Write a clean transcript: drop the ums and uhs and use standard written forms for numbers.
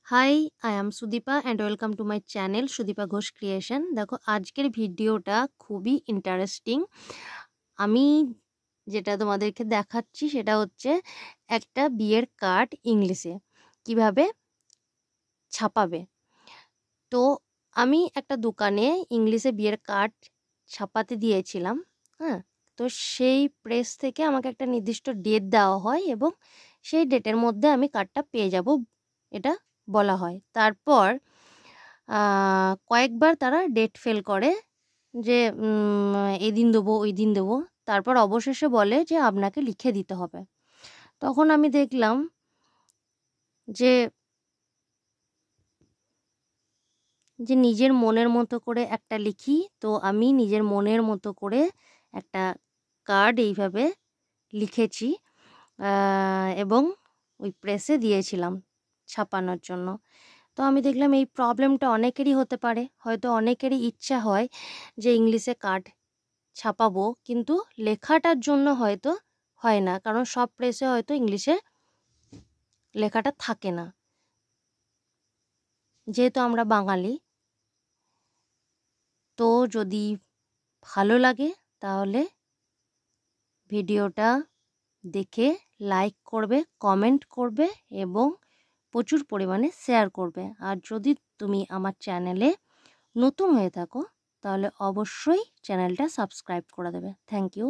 High, I am Sudipa and welcome to my channel Sudipa Ghosh creation. দেখো, আজকের ভিডিওটা খুবই ইন্টারেস্টিং। আমি যেটা তোমাদেরকে দেখাচ্ছি সেটা হচ্ছে একটা বিয়ের কার্ড ইংলিশে কিভাবে ছাপাবে। তো আমি একটা দোকানে ইংলিশে বিয়ের কার্ড ছাপাতে দিয়েছিলাম। হ্যাঁ, তো সেই প্রেস থেকে আমাকে একটা নির্দিষ্ট ডেট দেওয়া হয় এবং সেই ডেটের মধ্যে আমি কার্ডটা পেয়ে যাব, এটা বলা হয়। তারপর কয়েকবার তারা ডেট ফেল করে যে এই দিন দেবো, ওই দিন দেবো। তারপর অবশেষে বলে যে আপনাকে লিখে দিতে হবে। তখন আমি দেখলাম যে যে নিজের মনের মতো করে একটা লিখি। তো আমি নিজের মনের মতো করে একটা কার্ড এইভাবে লিখেছি এবং ওই প্রেসে দিয়েছিলাম ছাপানোর জন্য। তো আমি দেখলাম এই প্রবলেমটা অনেকেরই হতে পারে। হয়তো অনেকেরই ইচ্ছা হয় যে ইংলিশে কার্ড ছাপাবো, কিন্তু লেখাটার জন্য হয়তো হয় না, কারণ সব প্রেসে হয়তো ইংলিশে লেখাটা থাকে না, যেহেতু আমরা বাঙালি। তো যদি ভালো লাগে তাহলে ভিডিওটা দেখে লাইক করবে, কমেন্ট করবে এবং প্রচুর পরিমাণে শেয়ার করবে। আর যদি তুমি আমার চ্যানেলে নতুন হয়ে থাকো তাহলে অবশ্যই চ্যানেলটা সাবস্ক্রাইব করে দেবে। Thank you.